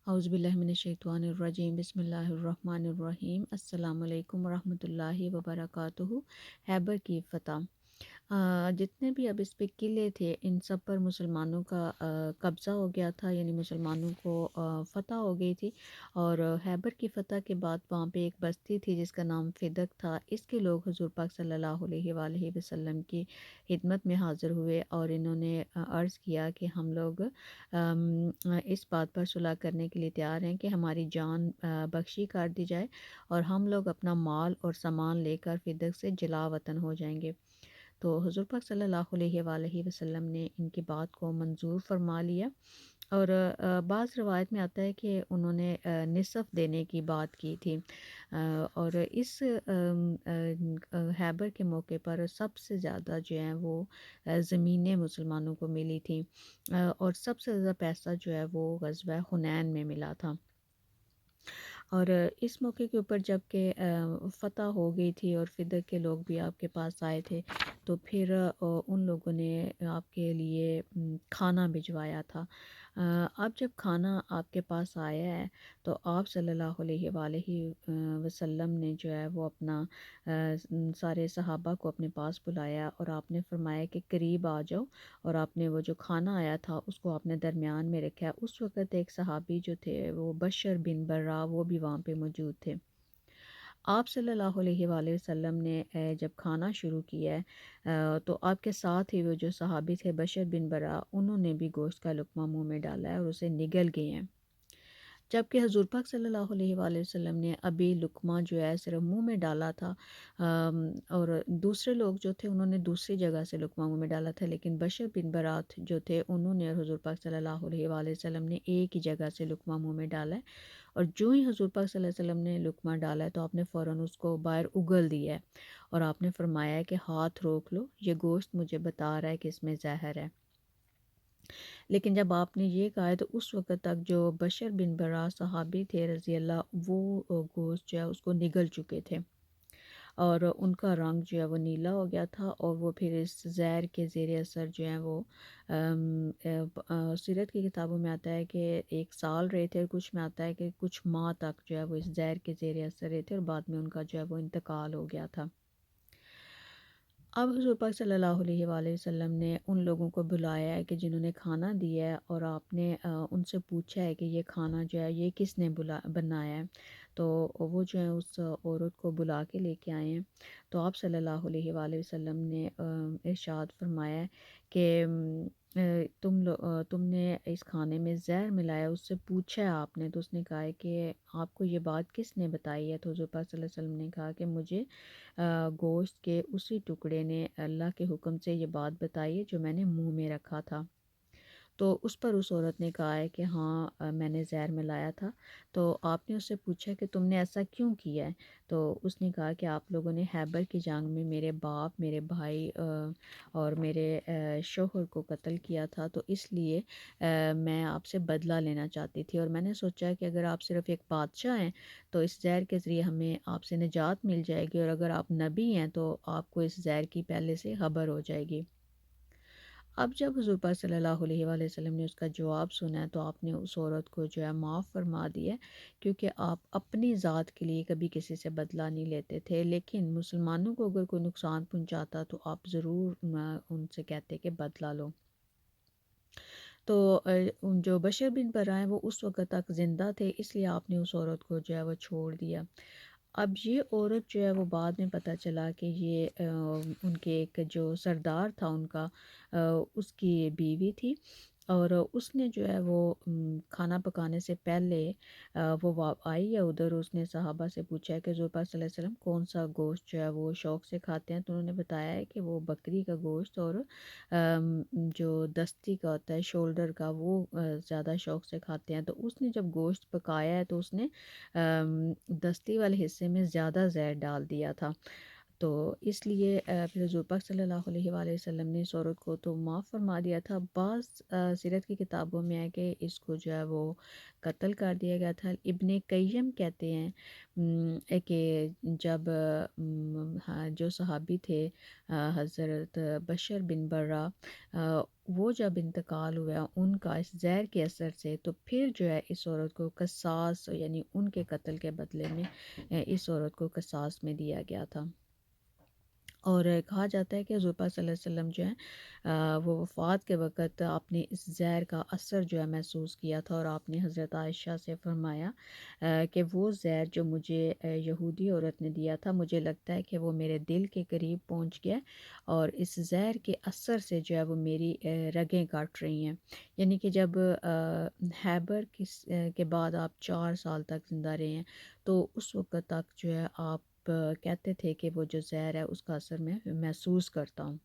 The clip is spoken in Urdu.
اعوذ باللہ من الشیطان الرجیم بسم اللہ الرحمن الرحیم السلام علیکم ورحمۃ اللہ وبرکاتہ۔ خیبر کی فتح، جتنے بھی اب اس پہ قلعے تھے ان سب پر مسلمانوں کا قبضہ ہو گیا تھا، یعنی مسلمانوں کو فتح ہو گئی تھی۔ اور خیبر کی فتح کے بعد وہاں پہ ایک بستی تھی جس کا نام فدق تھا۔ اس کے لوگ حضور پاک صلی اللہ علیہ وآلہ وسلم کی خدمت میں حاضر ہوئے اور انہوں نے عرض کیا کہ ہم لوگ اس بات پر صلح کرنے کے لیے تیار ہیں کہ ہماری جان بخشی کر دی جائے اور ہم لوگ اپنا مال اور سامان لے کر فدق سے جلا وطن ہو جائیں گے۔ تو حضور پاک صلی اللہ علیہ وآلہ وسلم نے ان کی بات کو منظور فرما لیا، اور بعض روایت میں آتا ہے کہ انہوں نے نصف دینے کی بات کی تھی۔ اور اس خیبر کے موقع پر سب سے زیادہ جو ہیں وہ زمینیں مسلمانوں کو ملی تھیں، اور سب سے زیادہ پیسہ جو ہے وہ غزوہ حنین میں ملا تھا۔ اور اس موقع کے اوپر جب کہ فتح ہو گئی تھی اور فدق کے لوگ بھی آپ کے پاس آئے تھے، تو پھر ان لوگوں نے آپ کے لیے کھانا بھجوایا تھا۔ اب جب کھانا آپ کے پاس آیا ہے تو آپ صلی اللہ علیہ وآلہ وسلم نے جو ہے وہ اپنا سارے صحابہ کو اپنے پاس بلایا اور آپ نے فرمایا کہ قریب آ جاؤ، اور آپ نے وہ جو کھانا آیا تھا اس کو آپ نے درمیان میں رکھا۔ اس وقت ایک صحابی جو تھے وہ بشر بن برا، وہ بھی وہاں پہ موجود تھے۔ آپ صلی اللہ علیہ وآلہ وسلم نے جب کھانا شروع کیا ہے تو آپ کے ساتھ ہی وہ جو صحابی تھے بشر بن برا، انہوں نے بھی گوشت کا لقمہ منہ میں ڈالا ہے اور اسے نگل گئے ہیں، جبکہ حضور پاک صلی اللہ علیہ وآلہ وسلم نے ابھی لقمہ جو ہے صرف منہ میں ڈالا تھا، اور دوسرے لوگ جو تھے انہوں نے دوسری جگہ سے لقمہ منہ میں ڈالا تھا، لیکن بشر بن برات جو تھے انہوں نے اور حضور پاک صلی اللہ علیہ وآلہ وسلم نے ایک ہی جگہ سے لقمہ منہ میں ڈالا ہے۔ اور جو ہی حضور پاک صلی اللہ علیہ وسلم نے لقمہ ڈالا ہے تو آپ نے فوراً اس کو باہر اگل دیا ہے، اور آپ نے فرمایا ہے کہ ہاتھ روک لو، یہ گوشت مجھے بتا رہا ہے کہ اس میں زہر ہے۔ لیکن جب آپ نے یہ کہا ہے تو اس وقت تک جو بشر بن برا صحابی تھے رضی اللہ، وہ گوشت جو ہے اس کو نگل چکے تھے اور ان کا رنگ جو ہے وہ نیلا ہو گیا تھا، اور وہ پھر اس زہر کے زیر اثر جو ہیں وہ سیرت کی کتابوں میں آتا ہے کہ 1 سال رہے تھے، اور کچھ میں آتا ہے کہ کچھ ماہ تک جو ہے وہ اس زہر کے زیر اثر رہے تھے، اور بعد میں ان کا جو ہے وہ انتقال ہو گیا تھا۔ اب حضور پاک صلی اللہ علیہ وآلہ وسلم نے ان لوگوں کو بلایا ہے کہ جنہوں نے کھانا دیا ہے، اور آپ نے ان سے پوچھا ہے کہ یہ کھانا جو ہے یہ کس نے بنایا ہے، تو وہ جو ہے اس عورت کو بلا کے لے کے آئے ہیں۔ تو آپ صلی اللہ علیہ وآلہ وسلم نے ارشاد فرمایا ہے کہ تم نے اس کھانے میں زہر ملایا، اس سے پوچھا ہے آپ نے، تو اس نے کہا ہے کہ آپ کو یہ بات کس نے بتائی ہے؟ تو حضور پاک صلی اللہ علیہ وسلم نے کہا کہ مجھے گوشت کے اسی ٹکڑے نے اللہ کے حکم سے یہ بات بتائی ہے جو میں نے منہ میں رکھا تھا۔ تو اس پر اس عورت نے کہا ہے کہ ہاں میں نے زہر ملایا تھا۔ تو آپ نے اس سے پوچھا کہ تم نے ایسا کیوں کیا ہے؟ تو اس نے کہا کہ آپ لوگوں نے خیبر کی جنگ میں میرے باپ، میرے بھائی اور میرے شوہر کو قتل کیا تھا، تو اس لیے میں آپ سے بدلہ لینا چاہتی تھی، اور میں نے سوچا کہ اگر آپ صرف ایک بادشاہ ہیں تو اس زہر کے ذریعے ہمیں آپ سے نجات مل جائے گی، اور اگر آپ نبی ہیں تو آپ کو اس زہر کی پہلے سے خبر ہو جائے گی۔ اب جب حضور پاک صلی اللہ علیہ وآلہ وسلم نے اس کا جواب سنا ہے تو آپ نے اس عورت کو جو ہے معاف فرما دیا ہے، کیونکہ آپ اپنی ذات کے لیے کبھی کسی سے بدلہ نہیں لیتے تھے، لیکن مسلمانوں کو اگر کوئی نقصان پہنچاتا تو آپ ضرور ان سے کہتے کہ بدلہ لو۔ تو جو بشر بن برا ہیں وہ اس وقت تک زندہ تھے، اس لیے آپ نے اس عورت کو جو ہے وہ چھوڑ دیا۔ اب یہ عورت جو ہے وہ بعد میں پتہ چلا کہ یہ ان کے ایک جو سردار تھا ان کا، اس کی بیوی تھی، اور اس نے جو ہے وہ کھانا پکانے سے پہلے وہ آئی ہے ادھر، اس نے صحابہ سے پوچھا ہے کہ حضور پاک صلی اللہ علیہ وسلم کون سا گوشت جو ہے وہ شوق سے کھاتے ہیں، تو انہوں نے بتایا ہے کہ وہ بکری کا گوشت اور جو دستی کا ہوتا ہے شولڈر کا، وہ زیادہ شوق سے کھاتے ہیں۔ تو اس نے جب گوشت پکایا ہے تو اس نے دستی والے حصے میں زیادہ زہر ڈال دیا تھا۔ تو اس لیے پھر حضور پاک صلی اللہ علیہ وآلہ وسلم نے اس عورت کو تو معاف فرما دیا تھا۔ بعض سیرت کی کتابوں میں ہے کہ اس کو جو ہے وہ قتل کر دیا گیا تھا۔ ابن قیم کہتے ہیں کہ جب ہاں، جو صحابی تھے حضرت بشر بن برہ، وہ جب انتقال ہوا ان کا اس زہر کے اثر سے، تو پھر جو ہے اس عورت کو قصاص یعنی ان کے قتل کے بدلے میں اس عورت کو قصاص میں دیا گیا تھا۔ اور کہا جاتا ہے کہ حضور پاک صلی اللہ علیہ وسلم جو ہے وہ وفات کے وقت آپ نے اس زہر کا اثر جو ہے محسوس کیا تھا، اور آپ نے حضرت عائشہ سے فرمایا کہ وہ زہر جو مجھے یہودی عورت نے دیا تھا، مجھے لگتا ہے کہ وہ میرے دل کے قریب پہنچ گیا، اور اس زہر کے اثر سے جو ہے وہ میری رگیں کاٹ رہی ہیں۔ یعنی کہ جب خیبر کے بعد آپ 4 سال تک زندہ رہے ہیں، تو اس وقت تک جو ہے آپ کہتے تھے کہ وہ جو زہر ہے اس کا اثر میں محسوس کرتا ہوں۔